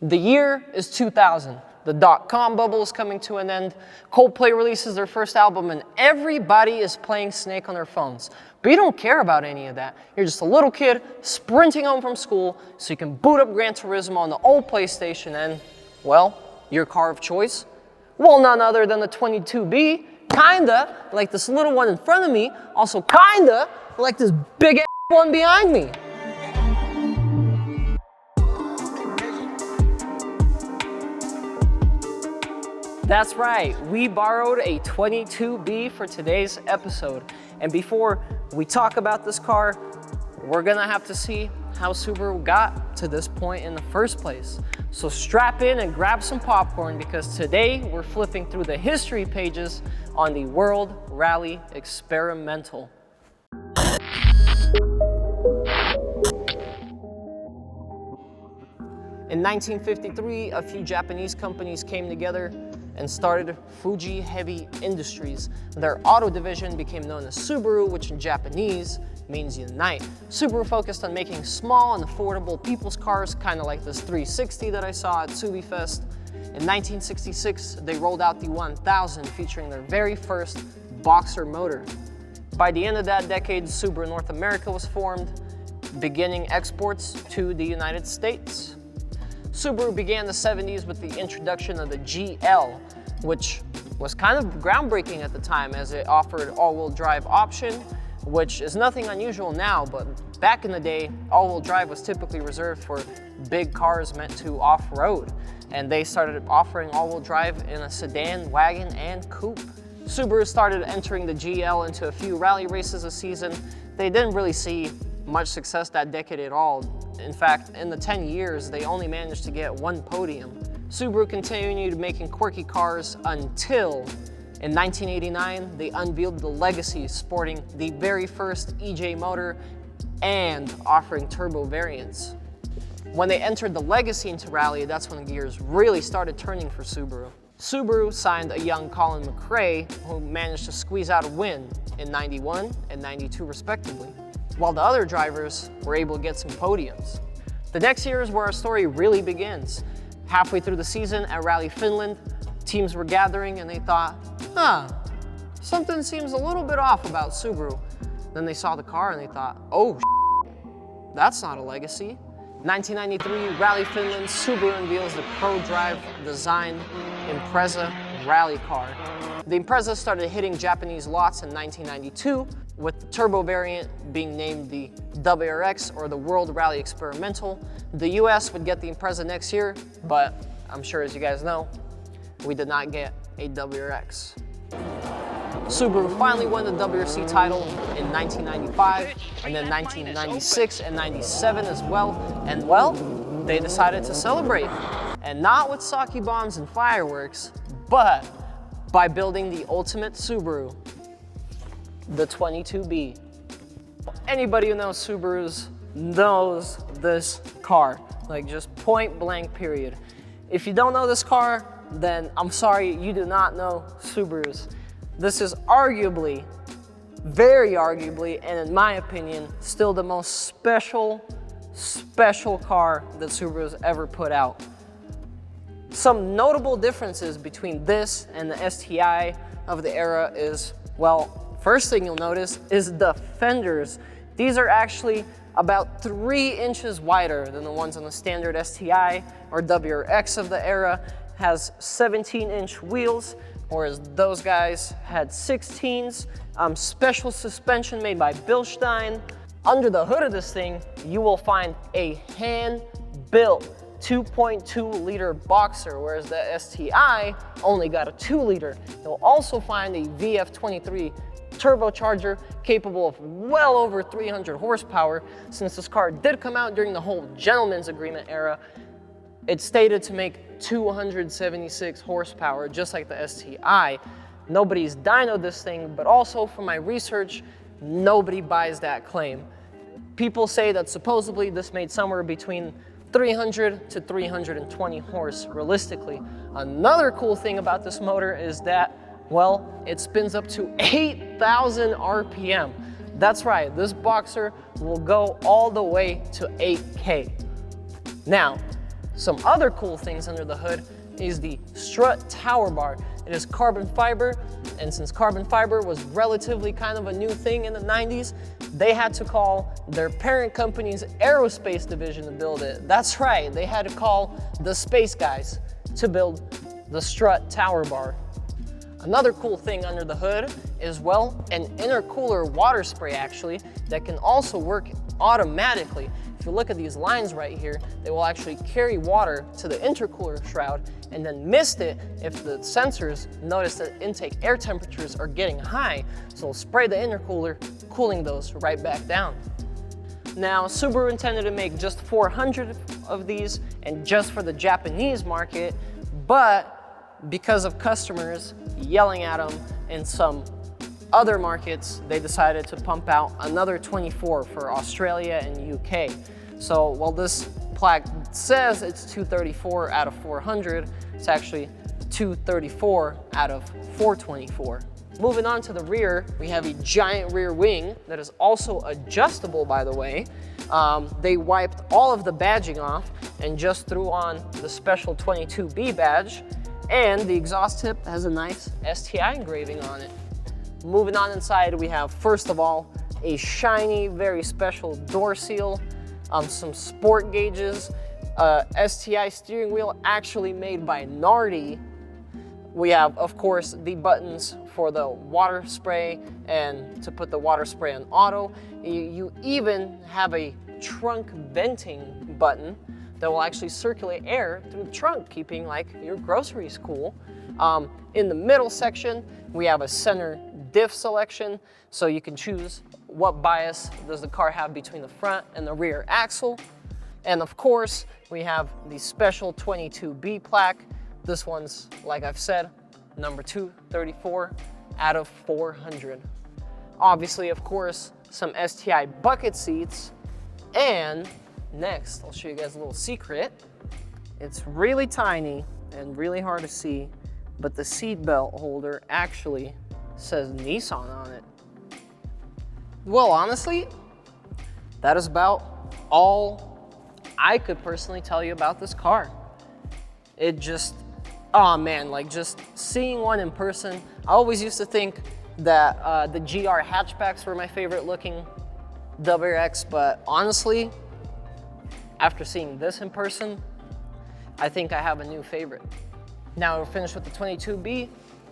The year is 2000. The dot-com bubble is coming to an end. Coldplay releases their first album and everybody is playing Snake on their phones. But you don't care about any of that. You're just a little kid sprinting home from school so you can boot up Gran Turismo on the old PlayStation and, well, your car of choice? Well, none other than the 22B, kinda like this little one in front of me, also kinda like this big ass one behind me. That's right, we borrowed a 22B for today's episode. And before we talk about this car, we're gonna have to see how Subaru got to this point in the first place. So strap in and grab some popcorn because today we're flipping through the history pages on the World Rally Experimental. In 1953, a few Japanese companies came together and started Fuji Heavy Industries. Their auto division became known as Subaru, which in Japanese means unite. Subaru focused on making small and affordable people's cars, kind of like this 360 that I saw at SubiFest. In 1966, they rolled out the 1000, featuring their very first boxer motor. By the end of that decade, Subaru North America was formed, beginning exports to the United States. Subaru began the 70s with the introduction of the GL, which was kind of groundbreaking at the time as it offered all-wheel drive option, which is nothing unusual now, but back in the day, all-wheel drive was typically reserved for big cars meant to off-road, and they started offering all-wheel drive in a sedan, wagon, and coupe. Subaru started entering the GL into a few rally races a season. They didn't really see much success that decade at all. In fact, in the 10 years, they only managed to get one podium. Subaru continued making quirky cars until in 1989, they unveiled the Legacy, sporting the very first EJ motor and offering turbo variants. When they entered the Legacy into rally, that's when the gears really started turning for Subaru. Subaru signed a young Colin McRae, who managed to squeeze out a win in 91 and 92 respectively, while the other drivers were able to get some podiums. The next year is where our story really begins. Halfway through the season at Rally Finland, teams were gathering and they thought, something seems a little bit off about Subaru. Then they saw the car and they thought, oh, that's not a Legacy. 1993, Rally Finland, Subaru unveils the Pro Drive design Impreza rally car. The Impreza started hitting Japanese lots in 1992, with the turbo variant being named the WRX, or the World Rally Experimental. The US would get the Impreza next year, but I'm sure as you guys know, we did not get a WRX. Subaru finally won the WRC title in 1995, and then 1996 and 97 as well. And well, they decided to celebrate. And not with sake bombs and fireworks, but by building the ultimate Subaru, the 22B. Anybody who knows Subarus knows this car, like just point blank period. If you don't know this car, then I'm sorry, you do not know Subarus. This is arguably, very arguably, and in my opinion, still the most special car that Subaru's ever put out. Some notable differences between this and the STI of the era is, well, first thing you'll notice is the fenders. These are actually about 3 inches wider than the ones on the standard STI or WRX of the era. Has 17-inch wheels, whereas those guys had 16s. Special suspension made by Bilstein. Under the hood of this thing, you will find a hand-built 2.2-liter boxer, whereas the STI only got a 2-liter. You'll also find a VF23 turbocharger capable of well over 300 horsepower. Since this car did come out during the whole gentleman's agreement era, it's stated to make 276 horsepower, just like the STI. Nobody's dynoed this thing, but also from my research, nobody buys that claim. People say that supposedly this made somewhere between 300 to 320 horse realistically. Another cool thing about this motor is that, well, it spins up to 8,000 RPM. That's right, this boxer will go all the way to 8K. Now, Some other cool things under the hood is the strut tower bar. It is carbon fiber, and since carbon fiber was relatively kind of a new thing in the 90s, they had to call their parent company's aerospace division to build it. That's right, they had to call the space guys to build the strut tower bar. Another cool thing under the hood is, well, an intercooler water spray actually that can also work automatically. If you look at these lines right here, they will actually carry water to the intercooler shroud and then mist it if the sensors notice that intake air temperatures are getting high. So it'll spray the intercooler, cooling those right back down. Now, Subaru intended to make just 400 of these and just for the Japanese market, but because of customers yelling at them in some other markets, they decided to pump out another 24 for Australia and UK. So while this plaque says it's 234 out of 400, it's actually 234 out of 424. Moving on to the rear, we have a giant rear wing that is also adjustable, by the way. They wiped all of the badging off and just threw on the special 22B badge, and the exhaust tip has a nice STI engraving on it. Moving on inside, we have, first of all, a shiny, very special door seal, some sport gauges, STI steering wheel actually made by Nardi. We have, of course, the buttons for the water spray and to put the water spray on auto. You even have a trunk venting button that will actually circulate air through the trunk, keeping like your groceries cool. In the middle section, we have a center diff selection, so you can choose what bias does the car have between the front and the rear axle. And of course, we have the special 22B plaque. This one's, like I've said, number 234 out of 400. Obviously, of course, some STI bucket seats. And next, I'll show you guys a little secret. It's really tiny and really hard to see, but the seat belt holder actually says Nissan on it. Well, honestly, that is about all I could personally tell you about this car. It just, oh man, like just seeing one in person. I always used to think that the GR hatchbacks were my favorite looking WRX, but honestly, after seeing this in person, I think I have a new favorite. Now we're finished with the 22B.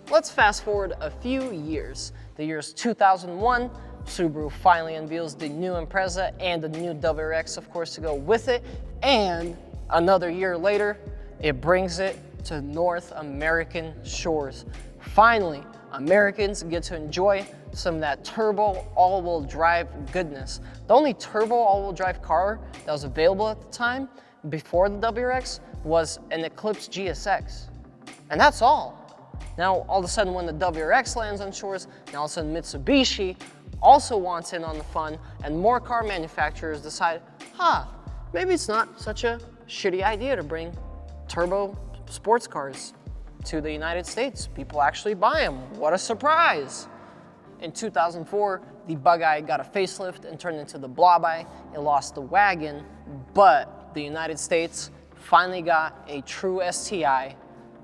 Let's fast forward a few years. The year is 2001. Subaru finally unveils the new Impreza and the new WRX, of course, to go with it. And another year later, it brings it to North American shores. Finally, Americans get to enjoy some of that turbo all-wheel drive goodness. The only turbo all-wheel drive car that was available at the time before the WRX was an Eclipse GSX. And that's all. Now, all of a sudden, when the WRX lands on shores, now all of a sudden Mitsubishi also wants in on the fun, and more car manufacturers decide, maybe it's not such a shitty idea to bring turbo sports cars to the United States. People actually buy them. What a surprise. In 2004, the Bug-Eye got a facelift and turned into the Blob-Eye. It lost the wagon, but the United States finally got a true STI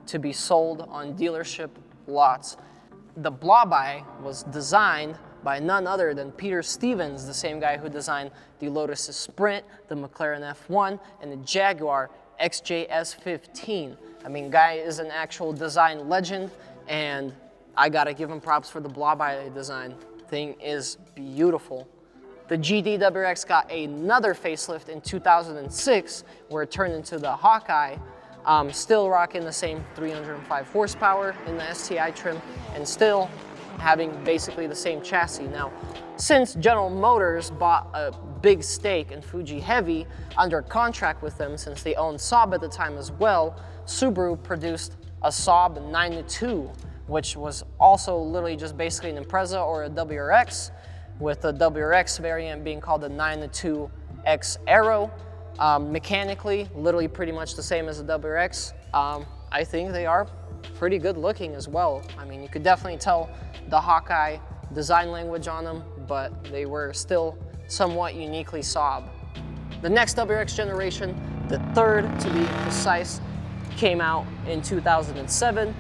to be sold on dealership lots. The Blob-Eye was designed by none other than Peter Stevens, the same guy who designed the Lotus Sprint, the McLaren F1, and the Jaguar XJS15. I mean, guy is an actual design legend, and I gotta give him props for the Blob-Eye design. Thing is beautiful. The GD WRX got another facelift in 2006, where it turned into the Hawkeye, still rocking the same 305 horsepower in the STI trim, and still having basically the same chassis. Now, since General Motors bought a big stake in Fuji Heavy under contract with them, since they owned Saab at the time as well, Subaru produced a Saab 992, which was also literally just basically an Impreza or a WRX, with the WRX variant being called the 992X Aero. Mechanically, literally pretty much the same as the WRX. I think they are pretty good looking as well. I mean, you could definitely tell the Hawkeye design language on them, but they were still somewhat uniquely Saab. The next WRX generation The third, to be precise, came out in 2007.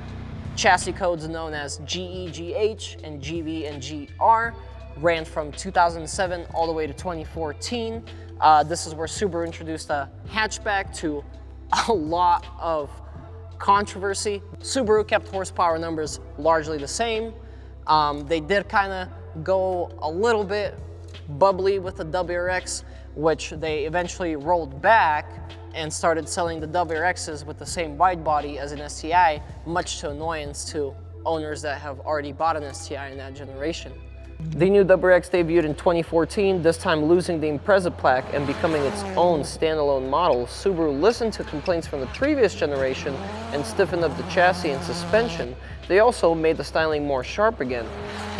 Chassis codes known as GEGH and GV and GR ran from 2007 all the way to 2014. This is where Subaru introduced a hatchback to a lot of controversy. Subaru kept horsepower numbers largely the same. They did kind of go a little bit bubbly with the WRX, which they eventually rolled back and started selling the WRXs with the same wide body as an STI, much to annoyance to owners that have already bought an STI in that generation. The new WRX debuted in 2014, this time losing the Impreza plaque and becoming its own standalone model. Subaru listened to complaints from the previous generation and stiffened up the chassis and suspension. They also made the styling more sharp again.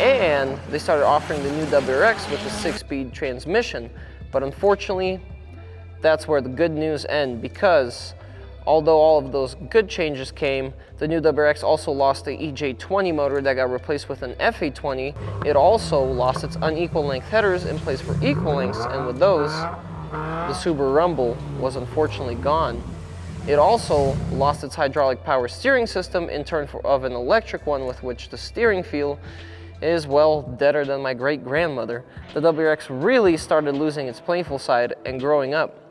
And they started offering the new WRX with a 6-speed transmission. But unfortunately, that's where the good news ends, because although all of those good changes came, the new WRX also lost the EJ20 motor that got replaced with an FA20. It also lost its unequal length headers in place for equal lengths, and with those, the Subaru Rumble was unfortunately gone. It also lost its hydraulic power steering system in turn of an electric one, with which the steering feel is, well, deader than my great-grandmother. The WRX really started losing its playful side and growing up.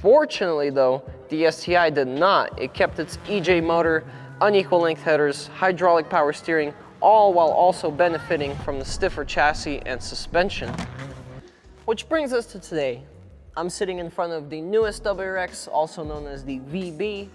Fortunately though, the STI did not. It kept its EJ motor, unequal length headers, hydraulic power steering, all while also benefiting from the stiffer chassis and suspension. Which brings us to today. I'm sitting in front of the newest WRX, also known as the VB.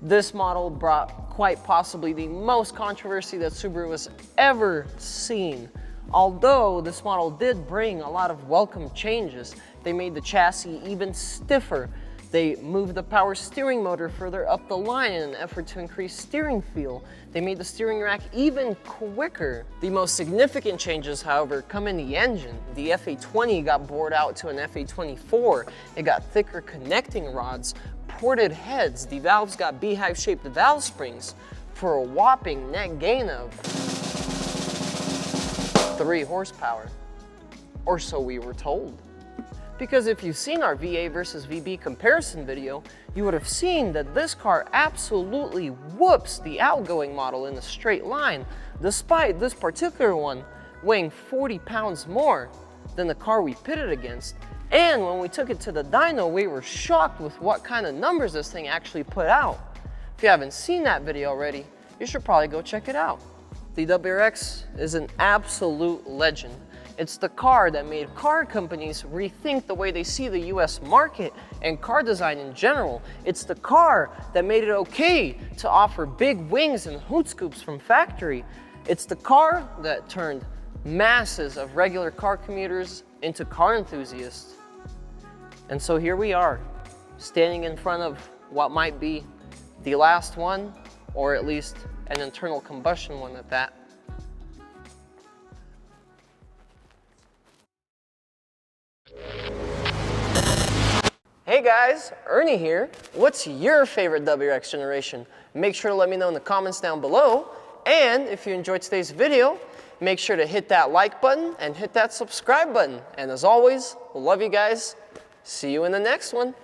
This model brought quite possibly the most controversy that Subaru has ever seen. Although this model did bring a lot of welcome changes. They made the chassis even stiffer. They moved the power steering motor further up the line in an effort to increase steering feel. They made the steering rack even quicker. The most significant changes, however, come in the engine. The FA20 got bored out to an FA24. It got thicker connecting rods, ported heads. The valves got beehive-shaped valve springs for a whopping net gain of 3 horsepower, or so we were told. Because if you've seen our VA versus VB comparison video, you would have seen that this car absolutely whoops the outgoing model in a straight line, despite this particular one weighing 40 pounds more than the car we pitted against. And when we took it to the dyno, we were shocked with what kind of numbers this thing actually put out. If you haven't seen that video already, you should probably go check it out. The WRX is an absolute legend. It's the car that made car companies rethink the way they see the US market and car design in general. It's the car that made it okay to offer big wings and hood scoops from factory. It's the car that turned masses of regular car commuters into car enthusiasts. And so here we are, standing in front of what might be the last one, or at least an internal combustion one at that. Hey guys, Ernie here. What's your favorite WRX generation? Make sure to let me know in the comments down below. And if you enjoyed today's video, make sure to hit that like button and hit that subscribe button. And as always, love you guys. See you in the next one.